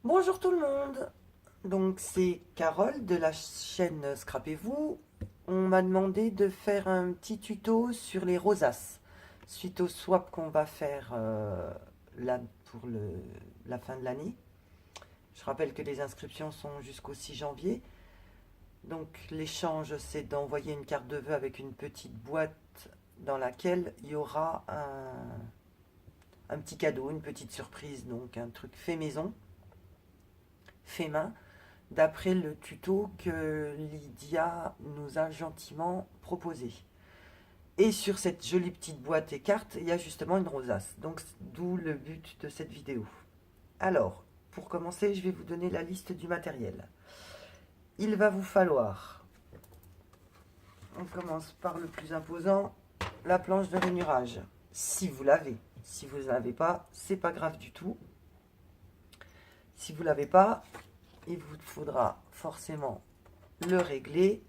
Bonjour tout le monde. Donc c'est Carole de la chaîne Scrapez-vous. On m'a demandé de faire un petit tuto sur les rosaces suite au swap qu'on va faire là pour la fin de l'année. Je rappelle que les inscriptions sont jusqu'au 6 janvier. Donc l'échange, c'est d'envoyer une carte de vœux avec une petite boîte dans laquelle il y aura un petit cadeau, une petite surprise, donc un truc fait maison, fait main, d'après le tuto que Lydia nous a gentiment proposé. Et sur cette jolie petite boîte et carte, il y a justement une rosace. Donc d'où le but de cette vidéo. Alors, pour commencer, je vais vous donner la liste du matériel. Il va vous falloir, on commence par le plus imposant, la planche de rainurage. Si vous l'avez. Si vous ne l'avez pas, c'est pas grave du tout. Si vous ne l'avez pas, il vous faudra forcément le régler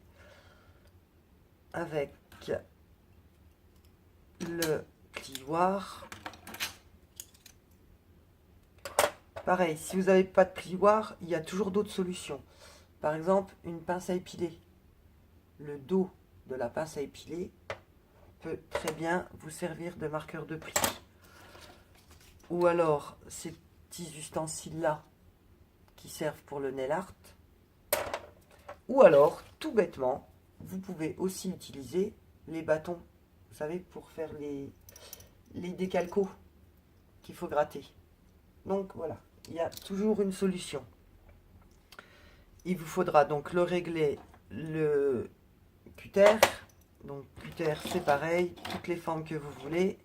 avec le plioir. Pareil, si vous n'avez pas de plioir, il y a toujours d'autres solutions. Par exemple, une pince à épiler. Le dos de la pince à épiler peut très bien vous servir de marqueur de pli. Ou alors, ces petits ustensiles-là qui servent pour le nail art. Ou alors, tout bêtement, vous pouvez aussi utiliser les bâtons, vous savez, pour faire les décalcos qu'il faut gratter. Donc voilà, il y a toujours une solution. Il vous faudra donc le régler, le cutter. Donc cutter, c'est pareil, toutes les formes que vous voulez.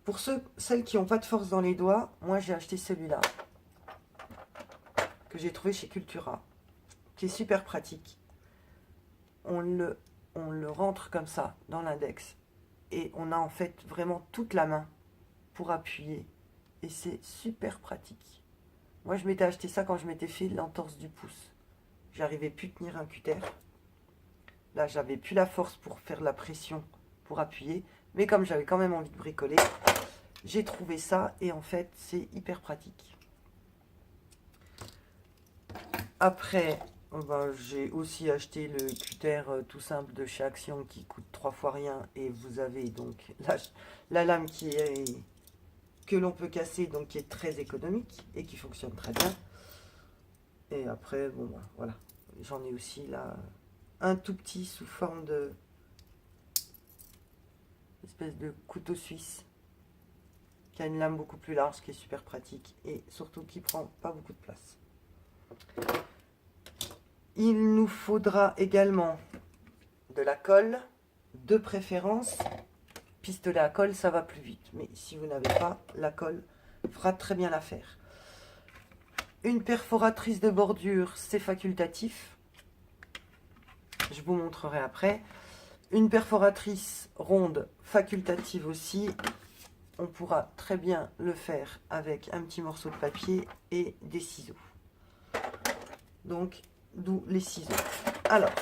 Pour celles qui n'ont pas de force dans les doigts, moi j'ai acheté celui-là, que j'ai trouvé chez Cultura, qui est super pratique. On le rentre comme ça dans l'index et on a en fait vraiment toute la main pour appuyer. Et c'est super pratique. Moi je m'étais acheté ça quand je m'étais fait l'entorse du pouce. J'arrivais plus à tenir un cutter. Là, j'avais plus la force pour faire la pression, pour appuyer. Mais comme j'avais quand même envie de bricoler, j'ai trouvé ça et en fait, c'est hyper pratique. Après, ben, j'ai aussi acheté le cutter tout simple de chez Action qui coûte 3 fois rien. Et vous avez donc la lame que l'on peut casser, donc qui est très économique et qui fonctionne très bien. Et après, bon, ben, voilà. J'en ai aussi là un tout petit sous forme de espèce de couteau suisse qui a une lame beaucoup plus large, qui est super pratique et surtout qui prend pas beaucoup de place. Il nous faudra également de la colle, de préférence. Pistolet à colle, ça va plus vite, mais si vous n'avez pas, la colle fera très bien l'affaire. Une perforatrice de bordure, c'est facultatif. Je vous montrerai après. Une perforatrice ronde, facultative aussi. On pourra très bien le faire avec un petit morceau de papier et des ciseaux. Donc, d'où les ciseaux. Alors,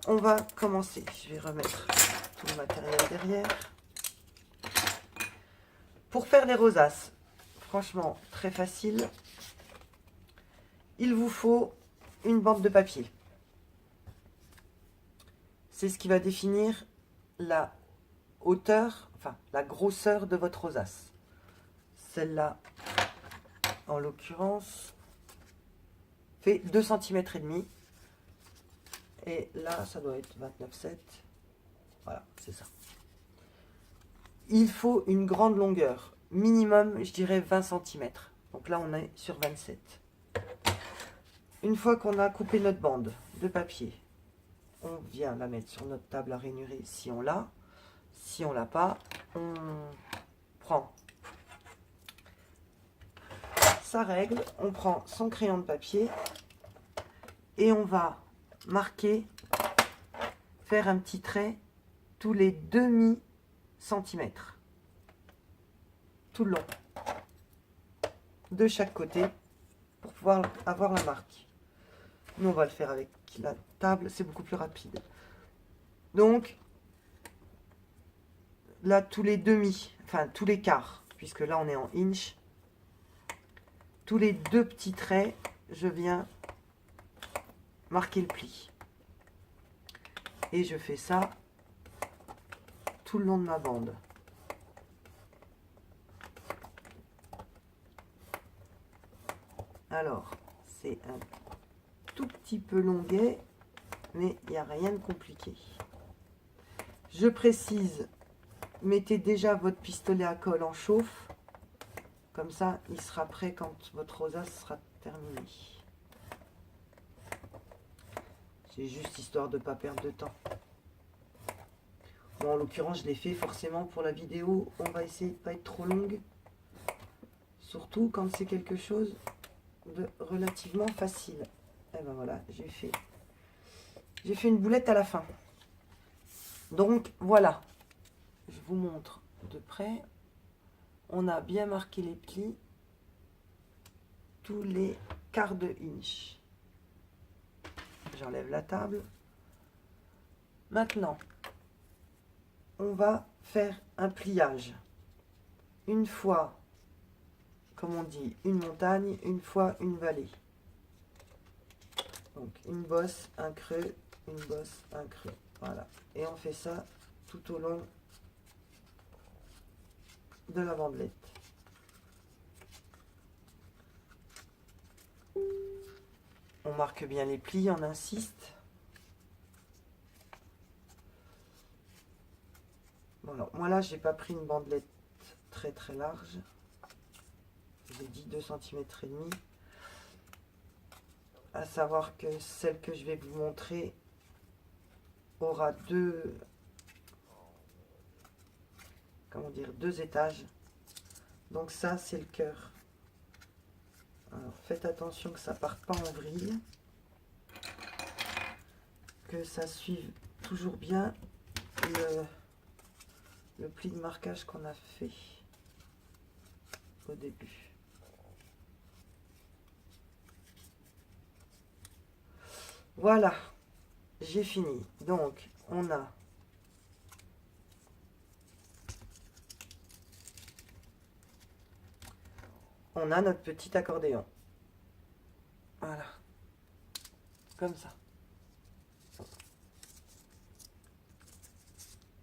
on va commencer. Je vais remettre tout le matériel derrière. Pour faire les rosaces, franchement, très facile. Il vous faut une bande de papier. C'est ce qui va définir la hauteur, enfin la grosseur de votre rosace. Celle-là, en l'occurrence, fait 2 cm et demi. Et là, ça doit être 29,7. Voilà, c'est ça. Il faut une grande longueur. Minimum, je dirais 20 cm. Donc là, on est sur 27. Une fois qu'on a coupé notre bande de papier, on vient la mettre sur notre table à rainurer si on l'a. Si on l'a pas, on prend sa règle, on prend son crayon de papier et on va marquer, faire un petit trait tous les demi-centimètres, tout le long, de chaque côté, pour pouvoir avoir la marque. Nous, on va le faire avec la table, c'est beaucoup plus rapide. Donc, là, tous les demi, enfin tous les quarts, puisque là, on est en inch, tous les 2 petits traits je viens marquer le pli. Et je fais ça tout le long de ma bande. Alors, c'est un tout petit peu longuet, mais il n'y a rien de compliqué. Je précise, mettez déjà votre pistolet à colle en chauffe. Comme ça, il sera prêt quand votre rosace sera terminée. C'est juste histoire de ne pas perdre de temps. Bon, en l'occurrence, je l'ai fait forcément pour la vidéo. On va essayer de ne pas être trop longue. Surtout quand c'est quelque chose de relativement facile. Et ben voilà, j'ai fait une boulette à la fin. Donc voilà, je vous montre de près. On a bien marqué les plis, tous les quarts de inch. J'enlève la table. Maintenant, on va faire un pliage. Une fois, comme on dit, une montagne, une fois une vallée. Donc une bosse, un creux, une bosse, un creux. Voilà. Et on fait ça tout au long de la bandelette. On marque bien les plis, on insiste. Bon, alors, moi là, j'ai pas pris une bandelette très très large. J'ai dit 2 cm et demi. À savoir que celle que je vais vous montrer aura deux étages. Donc ça, c'est le cœur. Alors faites attention que ça parte pas en vrille, que ça suive toujours bien le pli de marquage qu'on a fait au début. Voilà, j'ai fini. Donc on a notre petit accordéon. Voilà, comme ça.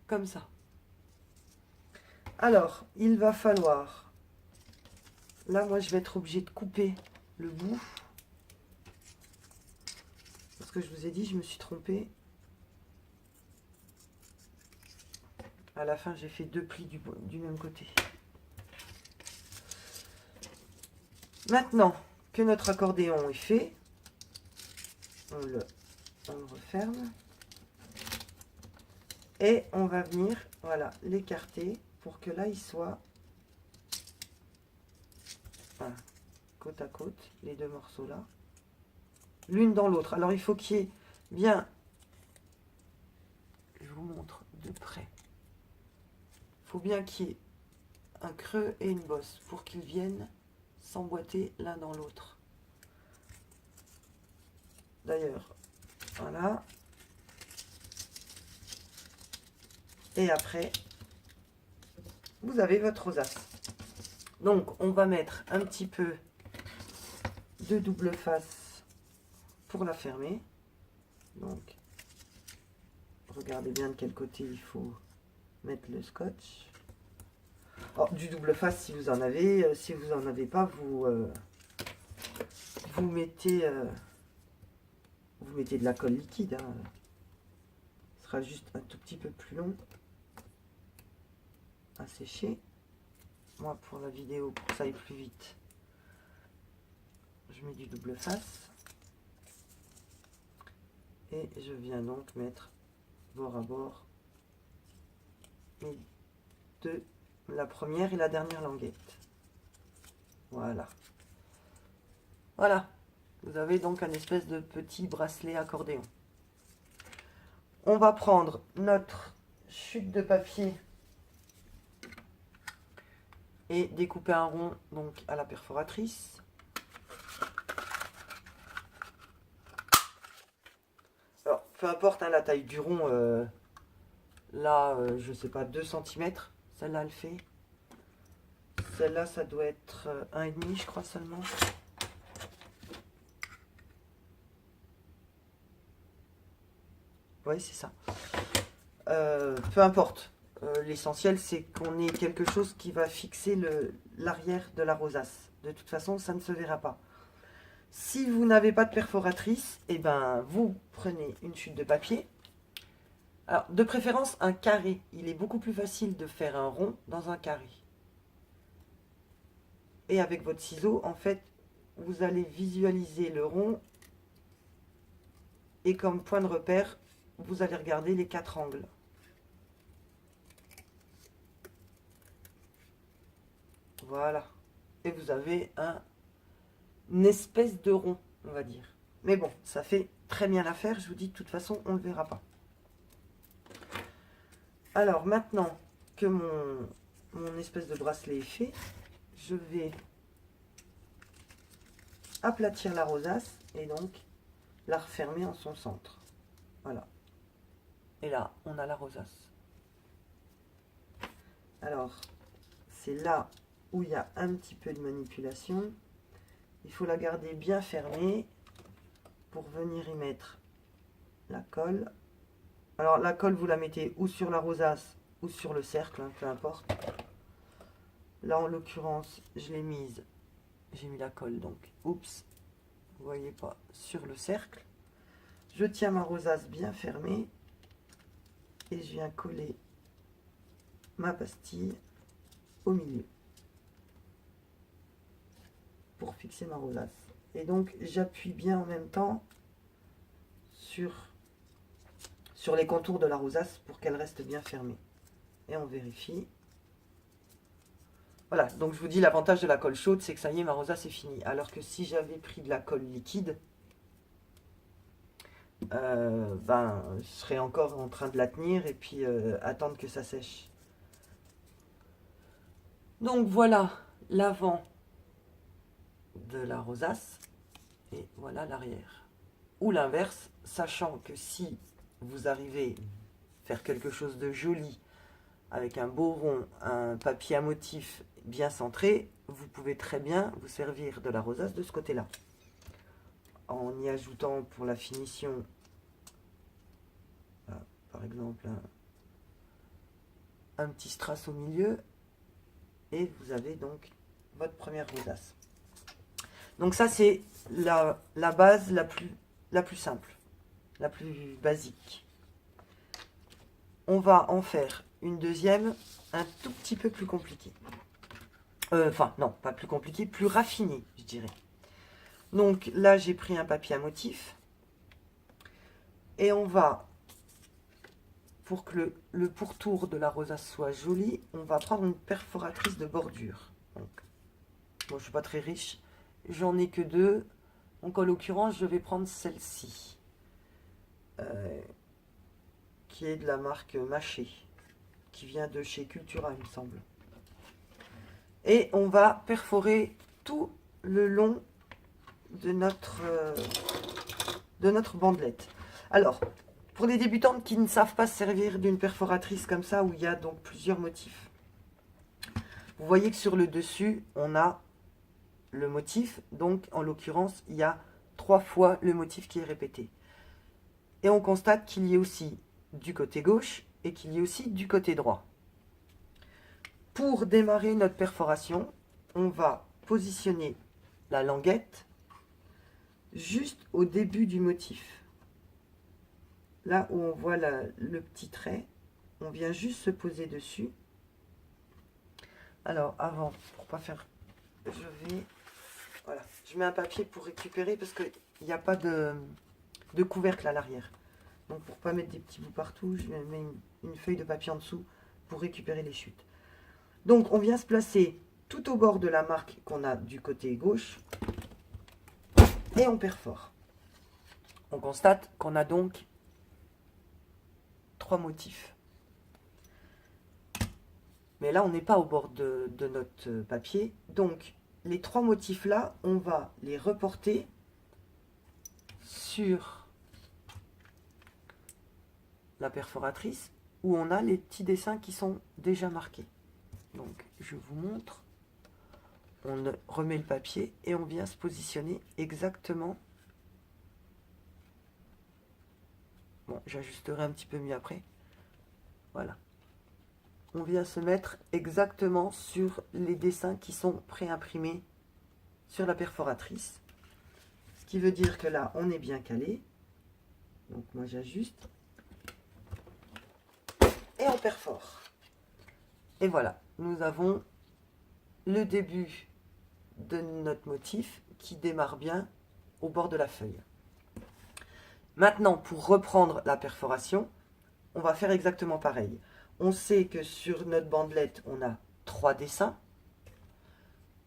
Comme ça. Alors, il va falloir... Là, moi, je vais être obligée de couper le bout. Parce que je vous ai dit, je me suis trompée. À la fin, j'ai fait 2 plis du même côté. Maintenant que notre accordéon est fait, on le referme. Et on va venir, voilà, l'écarter pour que là, il soit voilà, côte à côte, les deux morceaux là, l'une dans l'autre. Alors, il faut qu'il y ait bien, je vous montre de près, il faut bien qu'il y ait un creux et une bosse pour qu'ils viennent s'emboîter l'un dans l'autre. D'ailleurs, voilà. Et après, vous avez votre rosace. Donc, on va mettre un petit peu de double face pour la fermer. Donc, regardez bien de quel côté il faut mettre le scotch. Alors, du double face si vous en avez. Si vous n'en avez pas, vous mettez de la colle liquide. Hein. Ce sera juste un tout petit peu plus long à sécher. Moi, pour la vidéo, pour que ça aille plus vite, je mets du double face. Et je viens donc mettre bord à bord la première et la dernière languette. Voilà. Voilà. Vous avez donc un espèce de petit bracelet accordéon. On va prendre notre chute de papier et découper un rond donc à la perforatrice. Alors, peu importe hein, la taille du rond, là, je sais pas, 2 cm, celle-là elle fait. Celle-là, ça doit être 1,5 je crois seulement. Ouais, c'est ça. Peu importe. L'essentiel, c'est qu'on ait quelque chose qui va fixer l'arrière de la rosace. De toute façon, ça ne se verra pas. Si vous n'avez pas de perforatrice, eh ben, vous prenez une chute de papier. Alors, de préférence, un carré. Il est beaucoup plus facile de faire un rond dans un carré. Et avec votre ciseau, en fait, vous allez visualiser le rond. Et comme point de repère, vous allez regarder les 4 angles. Voilà. Et vous avez une espèce de rond, on va dire. Mais bon, ça fait très bien l'affaire. Je vous dis, de toute façon, on ne le verra pas. Alors, maintenant que mon espèce de bracelet est fait, je vais aplatir la rosace et donc la refermer en son centre. Voilà. Et là, on a la rosace. Alors, c'est là où il y a un petit peu de manipulation. Il faut la garder bien fermée pour venir y mettre la colle. Alors, la colle, vous la mettez ou sur la rosace ou sur le cercle, hein, peu importe. Là, en l'occurrence, je l'ai mise. J'ai mis la colle, donc, oups, vous voyez pas, sur le cercle. Je tiens ma rosace bien fermée et je viens coller ma pastille au milieu pour fixer ma rosace. Et donc, j'appuie bien en même temps sur les contours de la rosace pour qu'elle reste bien fermée. Et on vérifie. Voilà, donc je vous dis, l'avantage de la colle chaude, c'est que ça y est, ma rosace est finie. Alors que si j'avais pris de la colle liquide, je serais encore en train de la tenir et puis attendre que ça sèche. Donc voilà l'avant de la rosace et voilà l'arrière. Ou l'inverse, sachant que si vous arrivez à faire quelque chose de joli avec un beau rond, un papier à motif bien centré, vous pouvez très bien vous servir de la rosace de ce côté-là. En y ajoutant pour la finition, par exemple, un petit strass au milieu, et vous avez donc votre première rosace. Donc ça, c'est la base la plus simple, la plus basique. On va en faire une deuxième, un tout petit peu plus compliquée. Enfin, non, pas plus compliqué, plus raffiné, je dirais. Donc là, j'ai pris un papier à motif. Et on va, pour que le pourtour de la rosace soit joli, on va prendre une perforatrice de bordure. Donc, moi, je ne suis pas très riche, j'en ai que 2. Donc en l'occurrence, je vais prendre celle-ci, qui est de la marque Maché, qui vient de chez Cultura, il me semble. Et on va perforer tout le long de notre bandelette. Alors, pour les débutantes qui ne savent pas se servir d'une perforatrice comme ça, où il y a donc plusieurs motifs, vous voyez que sur le dessus, on a le motif. Donc, en l'occurrence, il y a 3 fois le motif qui est répété. Et on constate qu'il y ait aussi du côté gauche et qu'il y ait aussi du côté droit. Pour démarrer notre perforation, on va positionner la languette juste au début du motif. Là où on voit le petit trait, on vient juste se poser dessus. Alors avant, pour pas faire, voilà, je mets un papier pour récupérer parce qu'il n'y a pas de couvercle à l'arrière. Donc pour pas mettre des petits bouts partout, je mets une feuille de papier en dessous pour récupérer les chutes. Donc on vient se placer tout au bord de la marque qu'on a du côté gauche et on perfore. On constate qu'on a donc 3 motifs. Mais là, on n'est pas au bord de notre papier. Donc, les 3 motifs-là, on va les reporter sur la perforatrice où on a les petits dessins qui sont déjà marqués. Donc, je vous montre. On remet le papier et on vient se positionner exactement Bon, j'ajusterai un petit peu mieux après. Voilà. On vient se mettre exactement sur les dessins qui sont pré-imprimés sur la perforatrice. Ce qui veut dire que là, on est bien calé. Donc moi, j'ajuste. Et on perfore. Et voilà, nous avons le début de notre motif qui démarre bien au bord de la feuille. Maintenant, pour reprendre la perforation, on va faire exactement pareil. On sait que sur notre bandelette, on a 3 dessins.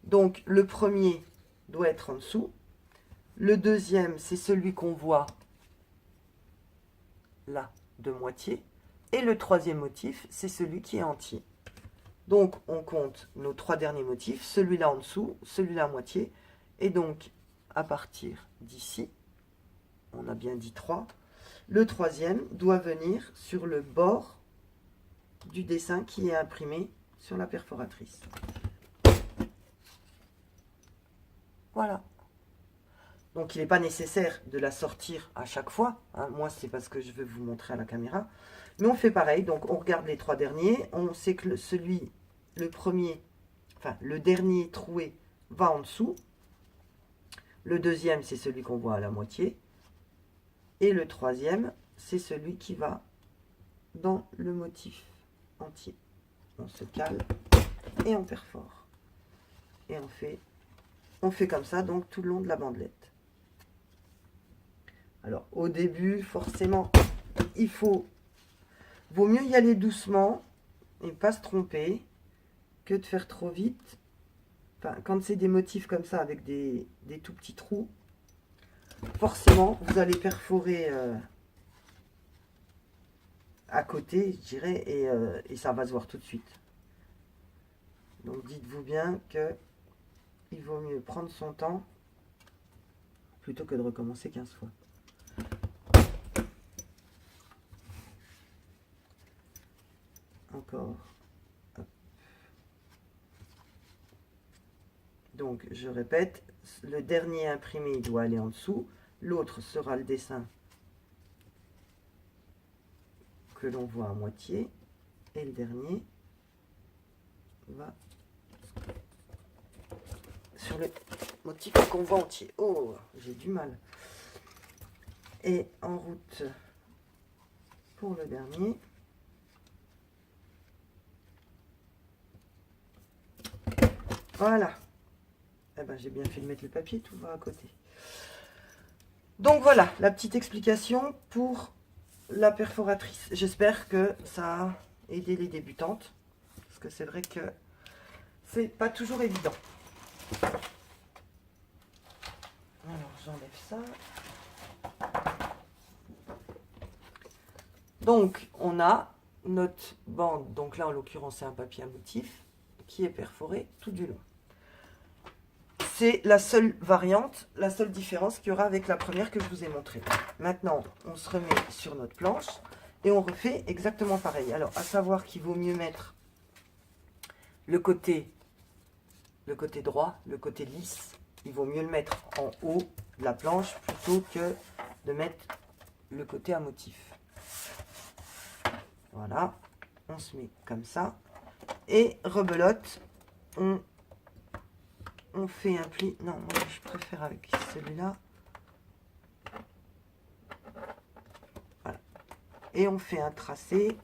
Donc, le premier doit être en dessous. Le deuxième, c'est celui qu'on voit là, de moitié. Et le troisième motif, c'est celui qui est entier. Donc, on compte nos 3 derniers motifs, celui-là en dessous, celui-là à moitié. Et donc, à partir d'ici, on a bien dit 3, le troisième doit venir sur le bord du dessin qui est imprimé sur la perforatrice. Voilà. Donc, il n'est pas nécessaire de la sortir à chaque fois. Hein. Moi, c'est parce que je veux vous montrer à la caméra. Mais on fait pareil. Donc, on regarde les 3 derniers. On sait que le dernier troué va en dessous. Le deuxième, c'est celui qu'on voit à la moitié. Et le troisième, c'est celui qui va dans le motif entier. On se cale et on perfore. Et on fait comme ça donc tout le long de la bandelette. Alors au début, forcément, vaut mieux y aller doucement et pas se tromper que de faire trop vite. Enfin, quand c'est des motifs comme ça avec des tout petits trous, forcément vous allez perforer à côté, je dirais, et ça va se voir tout de suite. Donc dites-vous bien que il vaut mieux prendre son temps plutôt que de recommencer 15 fois. Encore. Hop. Donc je répète, le dernier imprimé il doit aller en dessous, l'autre sera le dessin que l'on voit à moitié, et le dernier va sur le motif qu'on voit entier. Oh, j'ai du mal. Et en route pour le dernier. Voilà. Eh ben, j'ai bien fait de mettre le papier, tout va à côté. Donc voilà, la petite explication pour la perforatrice. J'espère que ça a aidé les débutantes. Parce que c'est vrai que c'est pas toujours évident. Alors, j'enlève ça. Donc, on a notre bande. Donc là, en l'occurrence, c'est un papier à motif qui est perforé tout du long. C'est la seule variante, la seule différence qu'il y aura avec la première que je vous ai montrée. Maintenant, on se remet sur notre planche et on refait exactement pareil. Alors, à savoir qu'il vaut mieux mettre le côté droit, le côté lisse, il vaut mieux le mettre en haut de la planche plutôt que de mettre le côté à motif. Voilà, on se met comme ça. Et rebelote, on fait un pli. Non, moi je préfère avec celui-là. Voilà. Et on fait un tracé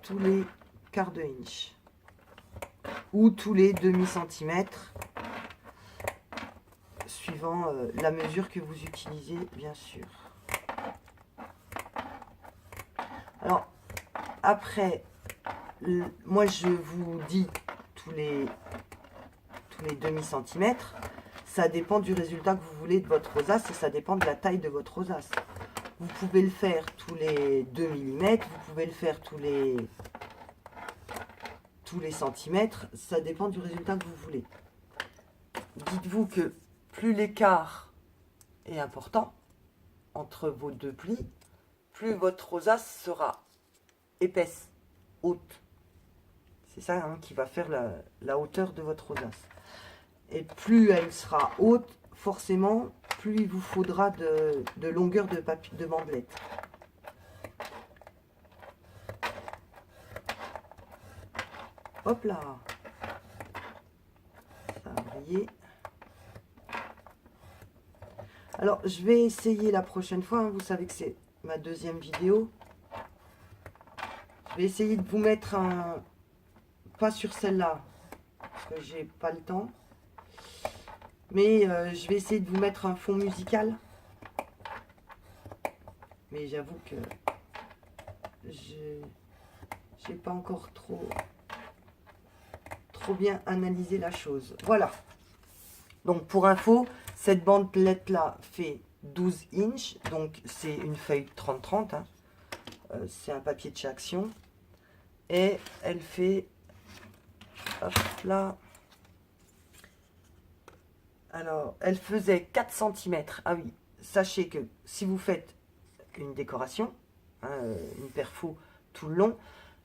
tous les quarts de inch. Ou tous les demi-centimètres. Suivant la mesure que vous utilisez, bien sûr. Alors, après, moi je vous dis tous les demi-centimètres. Ça dépend du résultat que vous voulez de votre rosace et ça dépend de la taille de votre rosace. Vous pouvez le faire tous les 2 mm, vous pouvez le faire tous les centimètres. Ça dépend du résultat que vous voulez. Dites-vous que plus l'écart est important entre vos deux plis, plus votre rosace sera épaisse, haute. C'est ça hein, qui va faire la hauteur de votre rosace. Et plus elle sera haute, forcément, plus il vous faudra de longueur de papier de bandelette. Hop là, ça a brillé. Alors, je vais essayer la prochaine fois, hein, vous savez que c'est ma deuxième vidéo. Je vais essayer de vous mettre un... Pas sur celle-là, parce que j'ai pas le temps. Mais je vais essayer de vous mettre un fond musical. Mais j'avoue que j'ai pas encore trop bien analysé la chose. Voilà. Donc pour info, cette bandelette là fait 12 inches. Donc c'est une feuille 30-30. Hein. C'est un papier de chez Action. Et elle fait... Hop là. Alors, elle faisait 4 cm. Ah oui, sachez que si vous faites une décoration, hein, une perfo tout le long,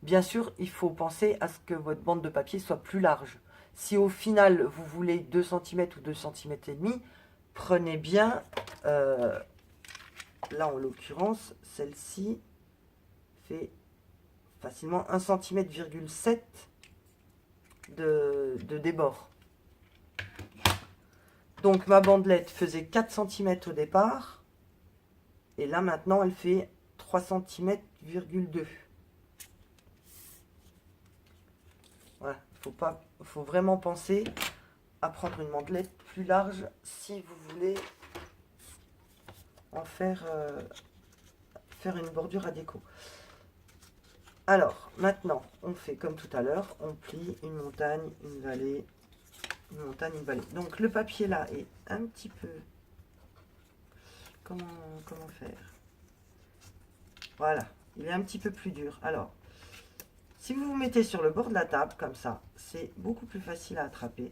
bien sûr, il faut penser à ce que votre bande de papier soit plus large. Si au final, vous voulez 2 cm ou 2 cm et demi, prenez bien, là en l'occurrence, celle-ci fait facilement 1,7 cm de débord. Donc ma bandelette faisait 4 cm au départ. Et là maintenant elle fait 3 cm,2 cm. Voilà, faut vraiment penser à prendre une bandelette plus large si vous voulez en faire, faire une bordure à déco. Alors maintenant on fait comme tout à l'heure, on plie une montagne, une vallée, une montagne, une vallée. Donc le papier là est un petit peu... Comment faire? Voilà, il est un petit peu plus dur. Alors, si vous vous mettez sur le bord de la table, comme ça, c'est beaucoup plus facile à attraper.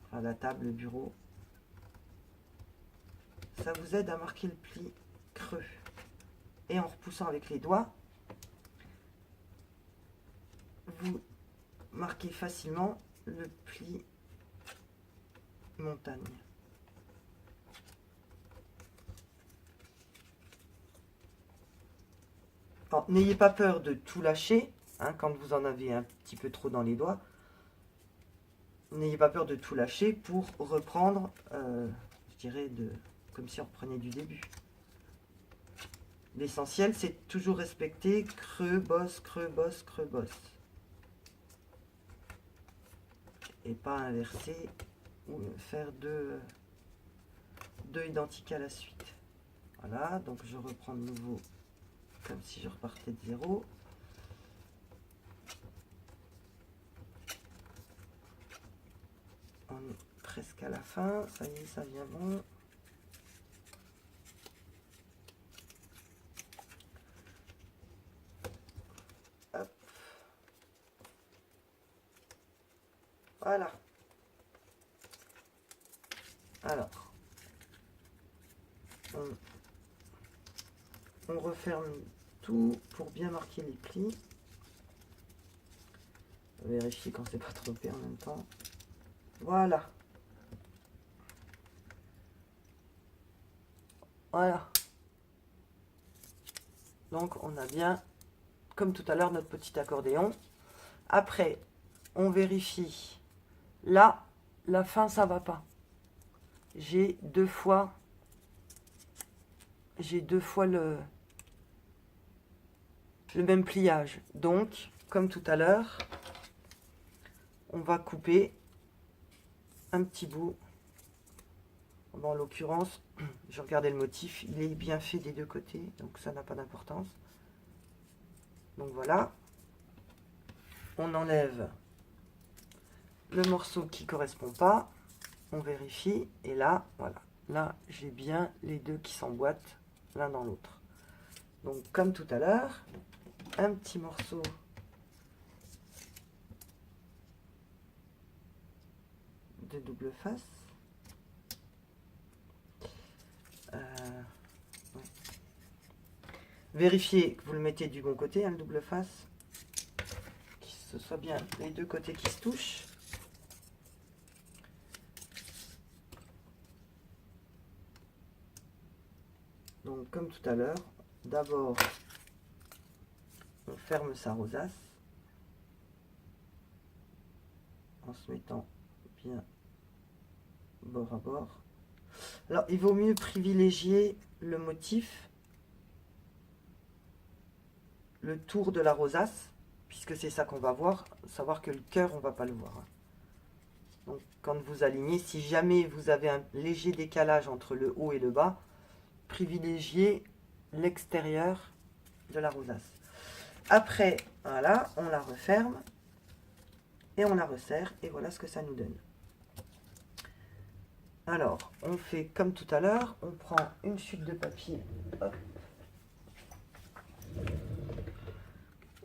Enfin, la table, le bureau. Ça vous aide à marquer le pli creux. Et en repoussant avec les doigts, vous marquez facilement le pli montagne. N'ayez pas peur de tout lâcher, hein, quand vous en avez un petit peu trop dans les doigts. N'ayez pas peur de tout lâcher pour reprendre, je dirais, comme si on reprenait du début. L'essentiel, c'est toujours respecter creux, bosse, creux, bosse, creux, bosse. Et pas inverser ou faire deux identiques à la suite. Voilà, donc je reprends de nouveau comme si je repartais de zéro. On est presque à la fin, ça y est, ça vient bon. Hop. Voilà. Alors, on referme tout pour bien marquer les plis. Vérifier quand c'est pas trompé en même temps. Voilà. Voilà. Donc on a bien, comme tout à l'heure, notre petit accordéon. Après, on vérifie. Là, la fin, ça va pas. J'ai deux fois le même pliage. Donc, comme tout à l'heure, on va couper un petit bout. Bon, en l'occurrence, j'ai regardé le motif, il est bien fait des deux côtés, donc ça n'a pas d'importance. Donc voilà, on enlève le morceau qui ne correspond pas, on vérifie, et là, voilà, là j'ai bien les deux qui s'emboîtent l'un dans l'autre. Donc comme tout à l'heure, un petit morceau de double face. Ouais. Vérifiez que vous le mettez du bon côté, hein, le double face, que ce soit bien les deux côtés qui se touchent. Donc comme tout à l'heure, d'abord on ferme sa rosace en se mettant bien bord à bord. Alors il vaut mieux privilégier le motif, le tour de la rosace, puisque c'est ça qu'on va voir, savoir que le cœur on va pas le voir. Donc quand vous alignez, si jamais vous avez un léger décalage entre le haut et le bas, privilégiez l'extérieur de la rosace. Après, voilà, on la referme et on la resserre et voilà ce que ça nous donne. Alors, on fait comme tout à l'heure, on prend une chute de papier, hop.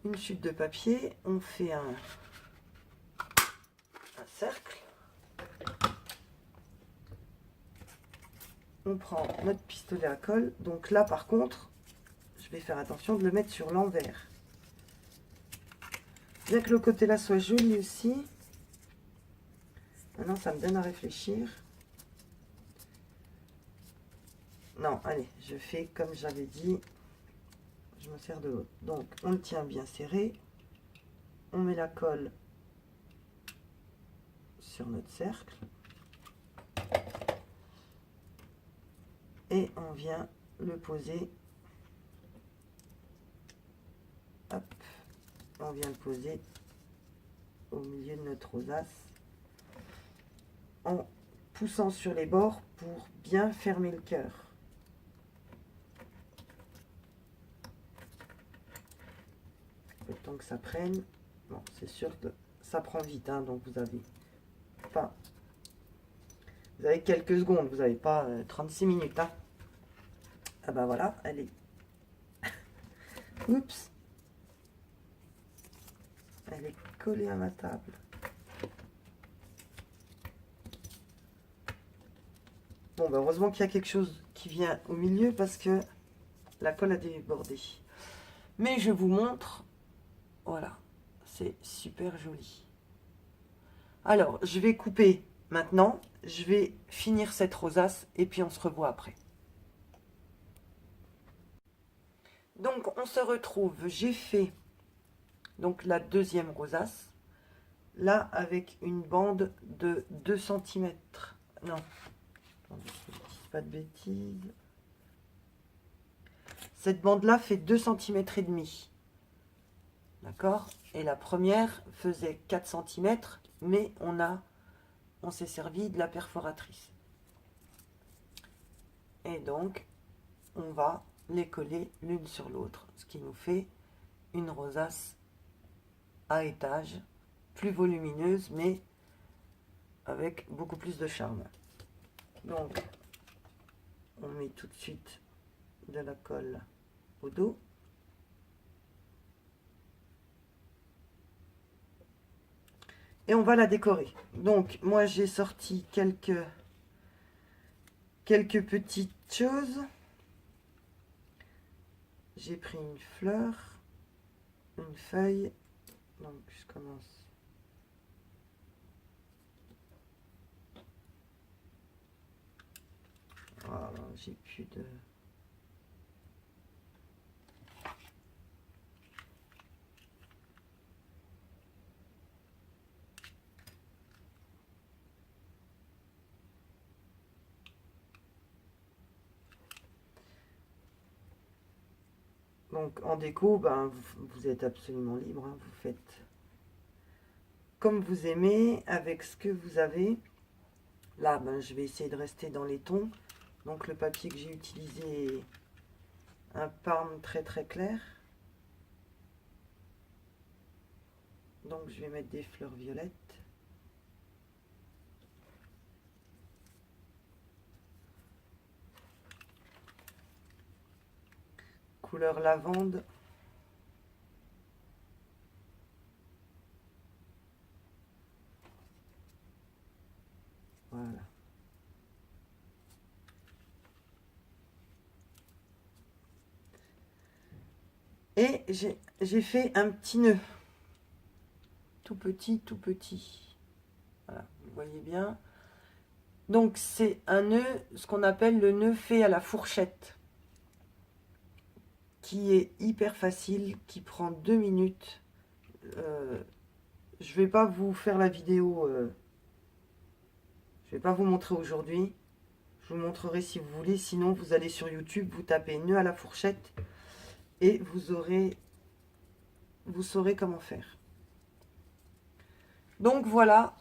Une chute de papier, on fait un cercle. On prend notre pistolet à colle. Donc là, par contre, je vais faire attention de le mettre sur l'envers. Bien que le côté là soit joli aussi. Maintenant, ça me donne à réfléchir. Non, allez, je fais comme j'avais dit. Je me sers de l'autre. Donc, on le tient bien serré. On met la colle sur notre cercle. Et on vient le poser. Hop. On vient le poser au milieu de notre rosace. En poussant sur les bords pour bien fermer le cœur. Le temps que ça prenne. Bon, c'est sûr que ça prend vite, hein, donc vous avez quelques secondes, vous n'avez pas 36 minutes. Hein. Ah bah voilà, elle est... Oups. Elle est collée à ma table. Bon, bah heureusement qu'il y a quelque chose qui vient au milieu parce que la colle a débordé. Mais je vous montre. Voilà, c'est super joli. Alors, je vais couper maintenant. Je vais finir cette rosace et puis on se revoit après. Donc, on se retrouve. J'ai fait donc la deuxième rosace. Là, avec une bande de 2 cm. Non, attendez, je ne dis pas de bêtises. Cette bande-là fait 2 cm et demi. D'accord? Et la première faisait 4 cm, mais on s'est servi de la perforatrice. Et donc, on va les coller l'une sur l'autre, ce qui nous fait une rosace à étage, plus volumineuse, mais avec beaucoup plus de charme. Donc, on met tout de suite de la colle au dos. Et on va la décorer. Donc, moi, j'ai sorti quelques petites choses. J'ai pris une fleur, une feuille. Donc, je commence. Voilà, j'ai plus de... Donc en déco, ben, vous êtes absolument libre, hein, vous faites comme vous aimez, avec ce que vous avez. Là, ben, je vais essayer de rester dans les tons. Donc le papier que j'ai utilisé est un parme très très clair. Donc je vais mettre des fleurs violettes. Couleur lavande. Voilà. Et j'ai fait un petit nœud. Tout petit, tout petit. Voilà, vous voyez bien. Donc c'est un nœud, ce qu'on appelle le nœud fait à la fourchette. qui est hyper facile, qui prend 2 minutes. Je vais pas vous faire la vidéo, je vais pas vous montrer aujourd'hui. Je vous montrerai si vous voulez, sinon vous allez sur YouTube, vous tapez nœud à la fourchette et vous saurez comment faire. Donc voilà,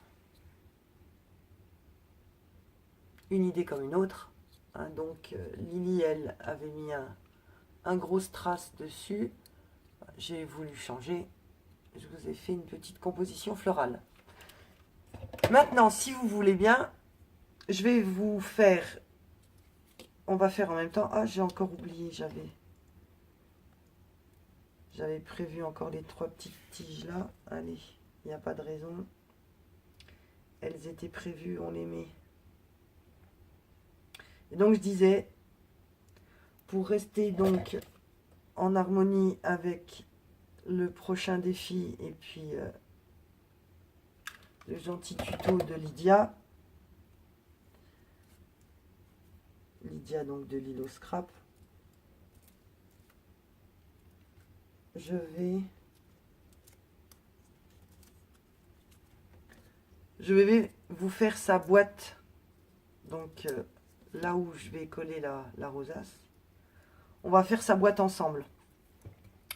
une idée comme une autre. Hein, donc Lily, elle, avait mis un gros strass dessus. J'ai voulu changer. Je vous ai fait une petite composition florale. Maintenant, si vous voulez bien, je vais vous faire... On va faire en même temps... Ah, j'ai encore oublié, j'avais prévu encore les 3 petites tiges là. Allez, il n'y a pas de raison. Elles étaient prévues, on les met. Et donc je disais, pour rester donc en harmonie avec le prochain défi et puis le gentil tuto de Lydia. Lydia donc de Lilo Scrap. Je vais vous faire sa boîte. Donc là où je vais coller la rosace. On va faire sa boîte ensemble.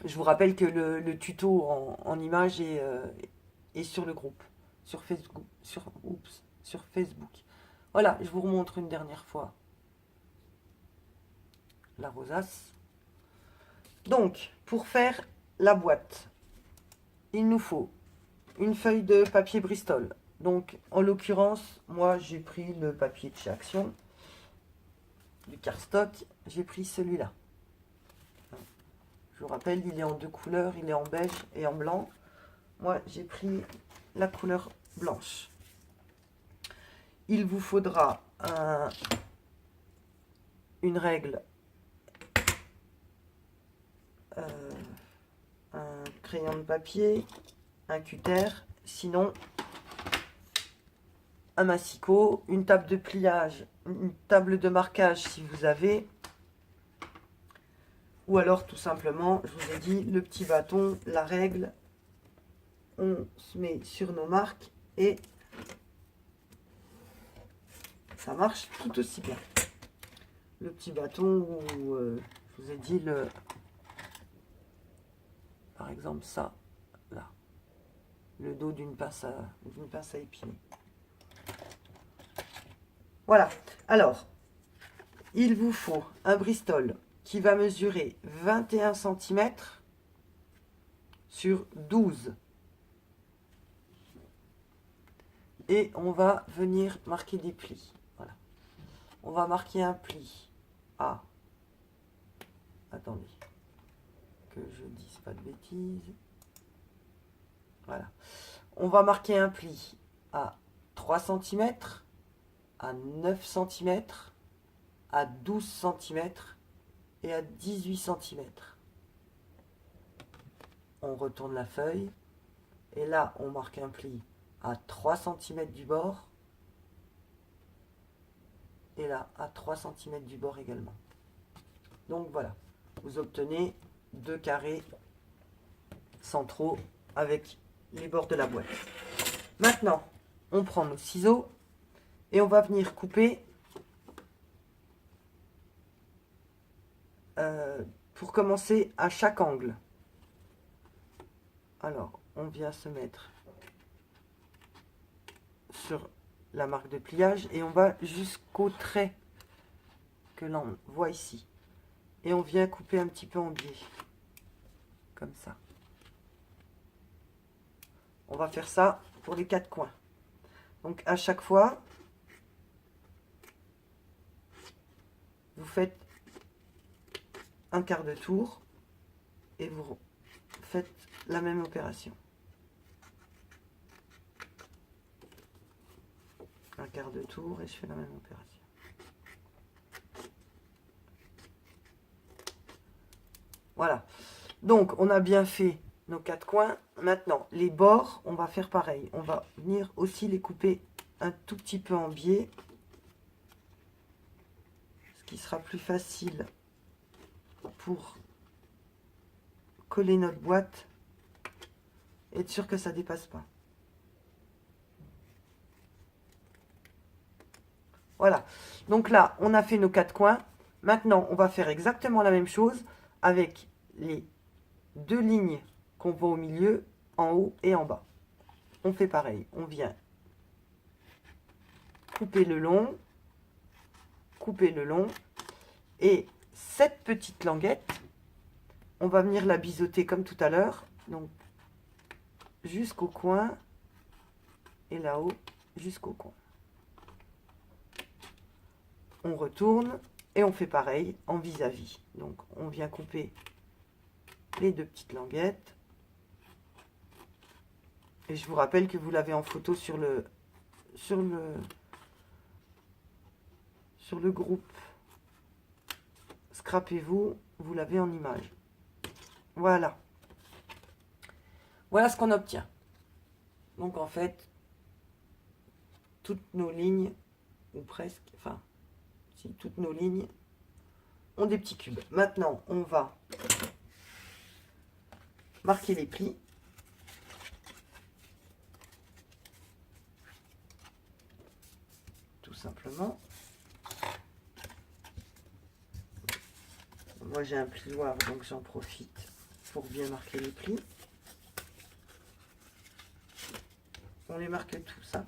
Je vous rappelle que le tuto en image est sur le groupe. Sur Facebook. Sur Facebook. Voilà, je vous remontre une dernière fois la rosace. Donc, pour faire la boîte, il nous faut une feuille de papier Bristol. Donc, en l'occurrence, moi, j'ai pris le papier de chez Action, du cardstock. J'ai pris celui-là. Je vous rappelle, il est en 2 couleurs. Il est en beige et en blanc. Moi, j'ai pris la couleur blanche. Il vous faudra une règle, un crayon de papier, un cutter, sinon un massicot, une table de pliage, une table de marquage si vous avez, ou alors tout simplement, je vous ai dit, le petit bâton, la règle, on se met sur nos marques et ça marche tout aussi bien. Le petit bâton ou je vous ai dit par exemple ça, là, le dos d'une pince à épiler. Voilà, alors, il vous faut un Bristol qui va mesurer 21 cm sur 12. Et on va venir marquer des plis. Voilà. On va marquer un pli à... Attendez, que je ne dise pas de bêtises. Voilà. On va marquer un pli à 3 cm, à 9 cm, à 12 cm et à 18 cm. On retourne la feuille et là on marque un pli à 3 cm du bord et là à 3 cm du bord également. Donc voilà, vous obtenez 2 carrés centraux avec les bords de la boîte. Maintenant, on prend nos ciseaux et on va venir couper pour commencer à chaque angle. Alors, on vient se mettre sur la marque de pliage et on va jusqu'au trait que l'on voit ici. Et on vient couper un petit peu en biais, comme ça. On va faire ça pour les 4 coins. Donc à chaque fois, vous faites un quart de tour et vous faites la même opération. Un quart de tour et je fais la même opération. Voilà. Donc on a bien fait nos 4 coins. Maintenant, les bords, on va faire pareil. On va venir aussi les couper un tout petit peu en biais. Ce qui sera plus facile pour coller notre boîte et être sûr que ça dépasse pas. Voilà. Donc là, on a fait nos 4 coins. Maintenant, on va faire exactement la même chose avec les 2 lignes qu'on voit au milieu, en haut et en bas. On fait pareil. On vient couper le long, et cette petite languette, on va venir la biseauter comme tout à l'heure, donc jusqu'au coin, et là-haut jusqu'au coin. On retourne et on fait pareil en vis-à-vis. Donc on vient couper les 2 petites languettes. Et je vous rappelle que vous l'avez en photo sur le groupe Scrapez-vous, vous l'avez en image. Voilà. Voilà ce qu'on obtient. Donc en fait, toutes nos lignes, ou presque, enfin, si toutes nos lignes ont des petits cubes. Maintenant, on va marquer les plis. Tout simplement. Moi j'ai un plioir, donc j'en profite pour bien marquer les plis. On les marque tous, hein.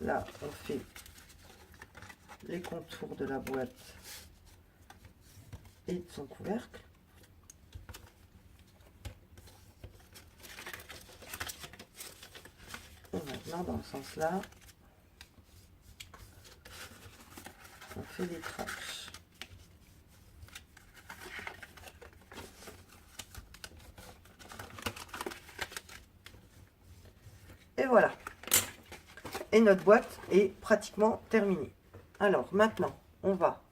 Là, on fait les contours de la boîte et de son couvercle. Et maintenant, dans ce sens-là, on fait les tranches. Et voilà. Et notre boîte est pratiquement terminée. Alors maintenant, on va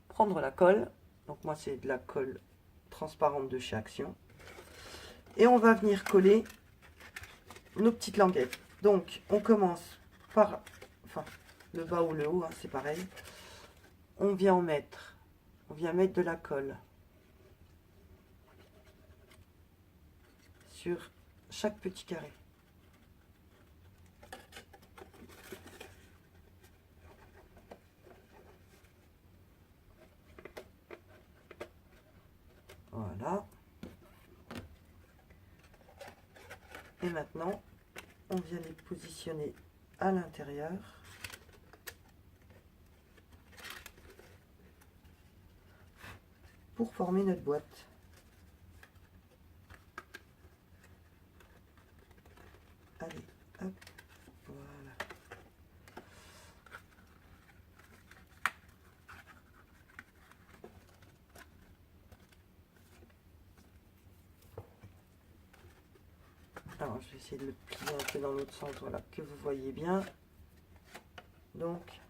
prendre la colle. Donc moi, c'est de la colle transparente de chez Action. Et on va venir coller nos petites languettes. Donc, on commence par, enfin, le bas ou le haut, hein, c'est pareil. On vient mettre de la colle sur chaque petit carré. Voilà. Et maintenant, on vient les positionner à l'intérieur. Pour former notre boîte. Allez, hop, voilà. Alors, je vais essayer de le plier un peu dans l'autre sens, voilà, que vous voyez bien. Donc,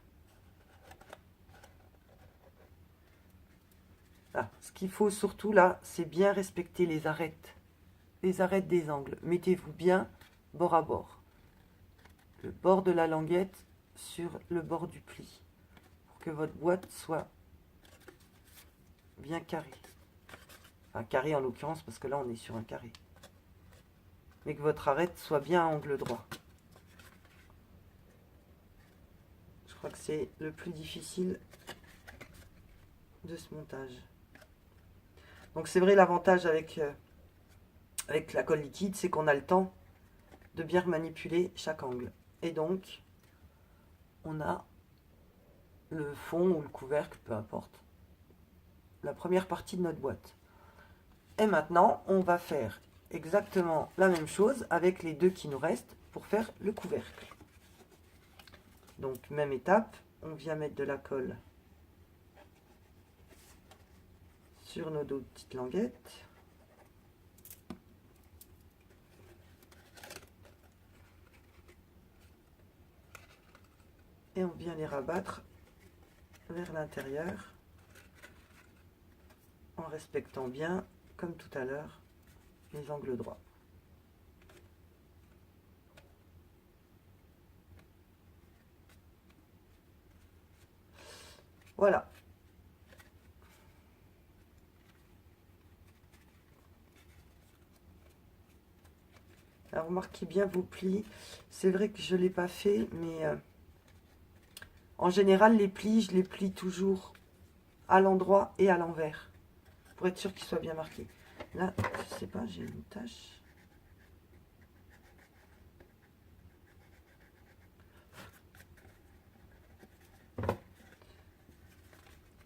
là, ce qu'il faut surtout là, c'est bien respecter les arêtes des angles. Mettez-vous bien bord à bord. Le bord de la languette sur le bord du pli, pour que votre boîte soit bien carrée. Enfin, carré en l'occurrence, parce que là, on est sur un carré. Mais que votre arête soit bien à angle droit. Je crois que c'est le plus difficile de ce montage. Donc c'est vrai, l'avantage avec la colle liquide, c'est qu'on a le temps de bien manipuler chaque angle. Et donc, on a le fond ou le couvercle, peu importe, la première partie de notre boîte. Et maintenant, on va faire exactement la même chose avec les 2 qui nous restent pour faire le couvercle. Donc, même étape, on vient mettre de la colle sur nos 2 petites languettes. Et on vient les rabattre vers l'intérieur en respectant bien, comme tout à l'heure, les angles droits. Voilà. Alors, remarquez bien vos plis. C'est vrai que je ne l'ai pas fait, mais en général, les plis, je les plie toujours à l'endroit et à l'envers. Pour être sûr qu'ils soient bien marqués. Là, je sais pas, j'ai une tache.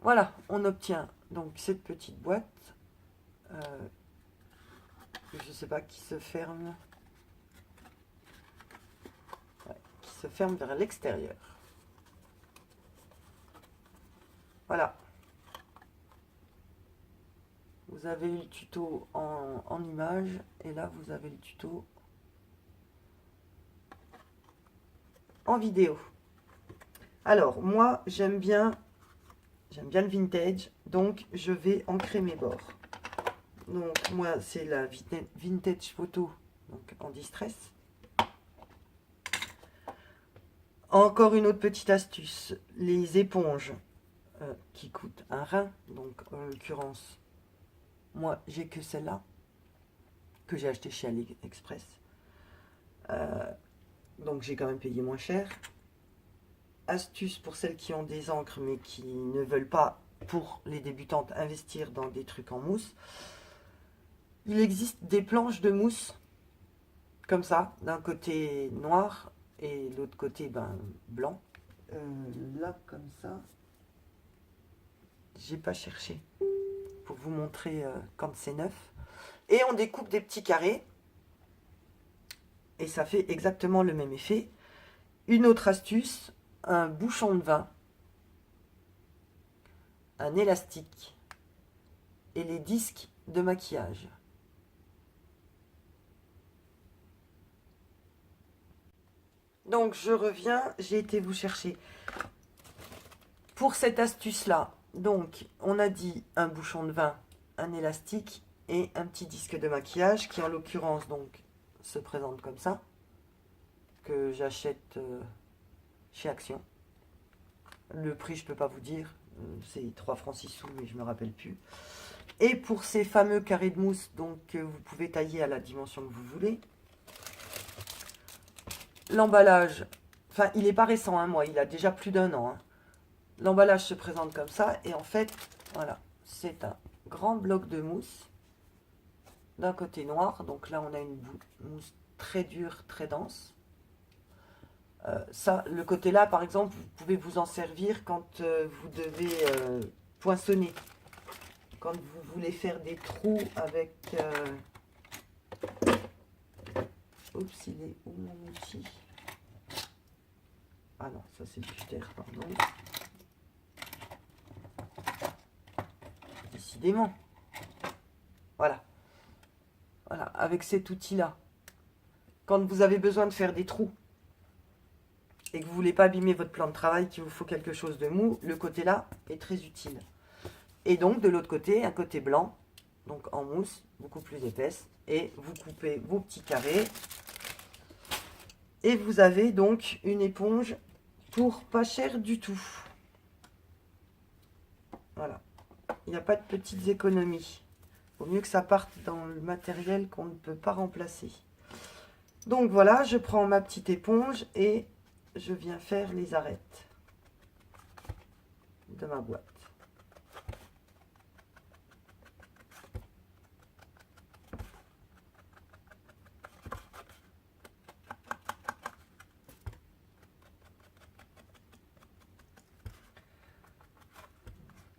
Voilà, on obtient donc cette petite boîte. Je ne sais pas, qui se ferme. Ouais, qui se ferme vers l'extérieur. Voilà. Vous avez le tuto en image et là vous avez le tuto en vidéo. Alors moi j'aime bien le vintage, donc je vais ancrer mes bords. Donc moi c'est la vintage photo, donc en distress. Encore une autre petite astuce, les éponges qui coûtent un rein, donc en l'occurrence moi j'ai que celle-là que j'ai acheté chez AliExpress. Donc j'ai quand même payé moins cher. Astuce pour celles qui ont des encres mais qui ne veulent pas, pour les débutantes, investir dans des trucs en mousse. Il existe des planches de mousse comme ça, d'un côté noir et l'autre côté blanc. Là comme ça, j'ai pas cherché pour vous montrer quand c'est neuf. Et on découpe des petits carrés et ça fait exactement le même effet. Une autre astuce, un bouchon de vin, un élastique et les disques de maquillage. Donc je reviens, j'ai été vous chercher pour cette astuce là. Donc on a dit un bouchon de vin, un élastique et un petit disque de maquillage qui en l'occurrence donc se présente comme ça, que j'achète chez Action. Le prix je peux pas vous dire, c'est 3 francs 6 sous mais je me rappelle plus. Et pour ces fameux carrés de mousse, donc vous pouvez tailler à la dimension que vous voulez. L'emballage, enfin il est pas récent, hein, moi il a déjà plus d'1 an. Hein. L'emballage se présente comme ça et en fait, voilà, c'est un grand bloc de mousse d'un côté noir. Donc là, on a une mousse très dure, très dense. Ça, le côté là, par exemple, vous pouvez vous en servir quand vous devez poinçonner. Quand vous voulez faire des trous avec... Oups, il est où mon outil? Ah non, ça c'est du terre, pardon. Décidément. Voilà. Voilà, avec cet outil-là. Quand vous avez besoin de faire des trous et que vous ne voulez pas abîmer votre plan de travail, qu'il vous faut quelque chose de mou, le côté là est très utile. Et donc de l'autre côté, un côté blanc, donc en mousse, beaucoup plus épaisse, et vous coupez vos petits carrés. Et vous avez donc une éponge pour pas cher du tout. Voilà. Il n'y a pas de petites économies. Il vaut mieux que ça parte dans le matériel qu'on ne peut pas remplacer. Donc voilà, je prends ma petite éponge et je viens faire les arêtes de ma boîte.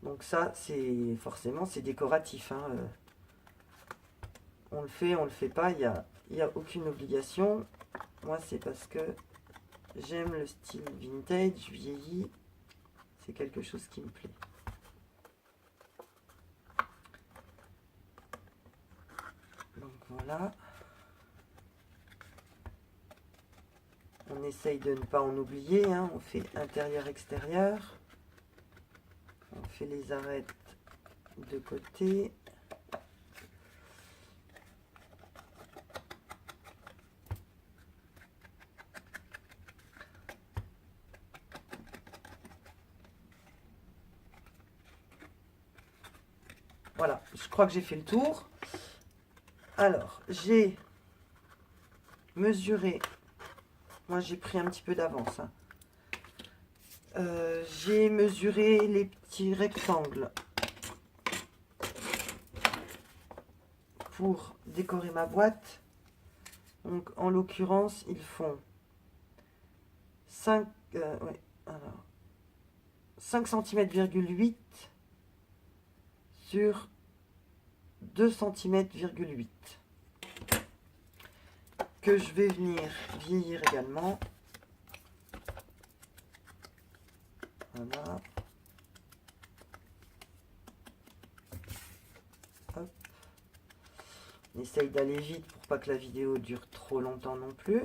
Donc ça, c'est forcément, c'est décoratif. Hein. On le fait, on le fait pas, il y a aucune obligation. Moi, c'est parce que j'aime le style vintage, vieilli. C'est quelque chose qui me plaît. Donc voilà. On essaye de ne pas en oublier. Hein. On fait intérieur-extérieur. On fait les arêtes de côté. Voilà, je crois que j'ai fait le tour. Alors, j'ai mesurer. Moi, j'ai pris un petit peu d'avance. Hein. J'ai mesuré les petits rectangles pour décorer ma boîte. Donc, en l'occurrence, ils font 5 cm,8 sur 2 cm,8 que je vais venir vieillir également. Voilà. Hop. On essaye d'aller vite pour pas que la vidéo dure trop longtemps non plus.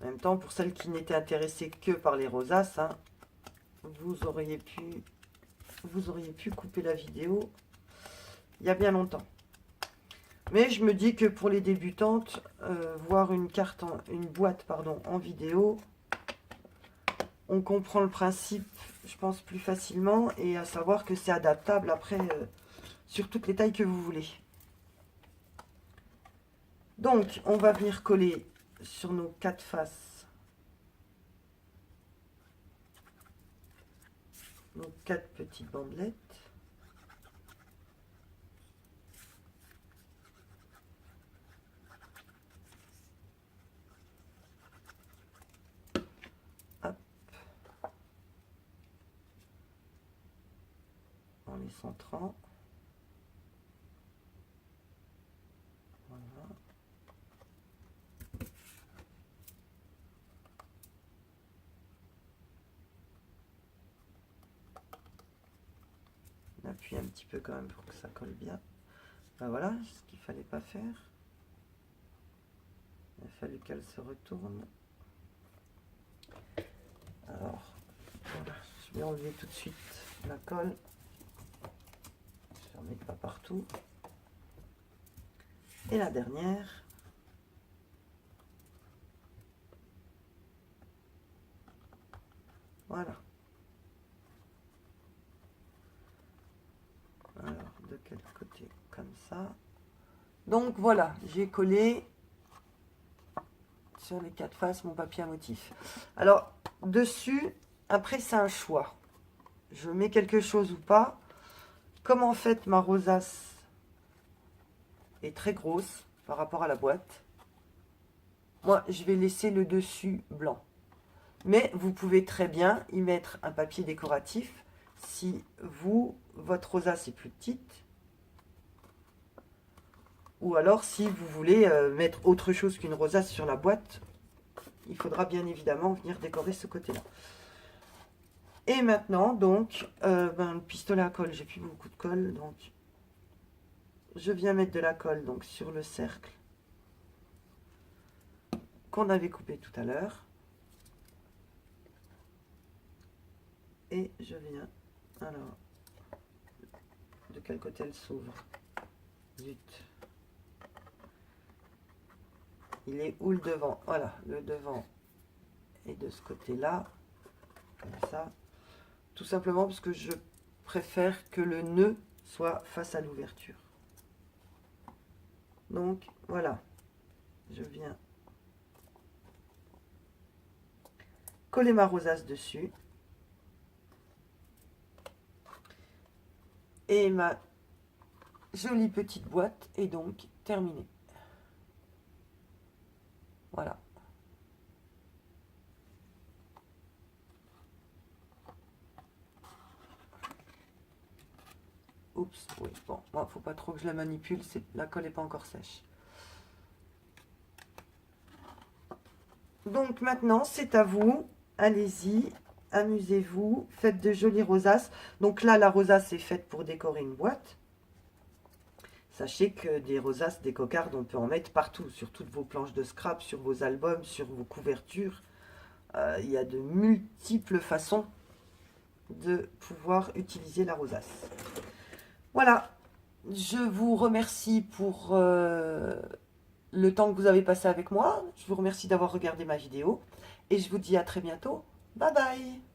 En même temps, pour celles qui n'étaient intéressées que par les rosaces, hein, vous auriez pu couper la vidéo il y a bien longtemps. Mais je me dis que pour les débutantes, voir une boîte en vidéo, on comprend le principe, je pense, plus facilement, et à savoir que c'est adaptable après sur toutes les tailles que vous voulez. Donc, on va venir coller sur nos 4 faces nos 4 petites bandelettes. En les centrant. Voilà. On appuie un petit peu quand même pour que ça colle bien. Ben voilà ce qu'il fallait pas faire. Il a fallu qu'elle se retourne. Alors, voilà, je vais enlever tout de suite la colle. Je ne remets pas partout. Et la dernière. Voilà. Alors, de quel côté? Comme ça. Donc voilà, j'ai collé sur les 4 faces mon papier à motif. Alors, dessus, après c'est un choix. Je mets quelque chose ou pas. Comme en fait ma rosace est très grosse par rapport à la boîte, moi je vais laisser le dessus blanc. Mais vous pouvez très bien y mettre un papier décoratif si votre rosace est plus petite. Ou alors si vous voulez mettre autre chose qu'une rosace sur la boîte, il faudra bien évidemment venir décorer ce côté-là. Et maintenant, donc, le pistolet à colle, j'ai plus beaucoup de colle, donc je viens mettre de la colle donc, sur le cercle qu'on avait coupé tout à l'heure. Et je viens, alors, de quel côté elle s'ouvre? Zut. Il est où le devant? Voilà, le devant est de ce côté-là, comme ça. Tout simplement parce que je préfère que le nœud soit face à l'ouverture. Donc, voilà. Je viens coller ma rosace dessus. Et ma jolie petite boîte est donc terminée. Voilà. Oups, oui, bon, moi, faut pas trop que je la manipule, la colle n'est pas encore sèche. Donc maintenant, c'est à vous, allez-y, amusez-vous, faites de jolies rosaces. Donc là, la rosace est faite pour décorer une boîte. Sachez que des rosaces, des cocardes, on peut en mettre partout, sur toutes vos planches de scrap, sur vos albums, sur vos couvertures. Il y a de multiples façons de pouvoir utiliser la rosace. Voilà, je vous remercie pour le temps que vous avez passé avec moi. Je vous remercie d'avoir regardé ma vidéo et je vous dis à très bientôt. Bye bye!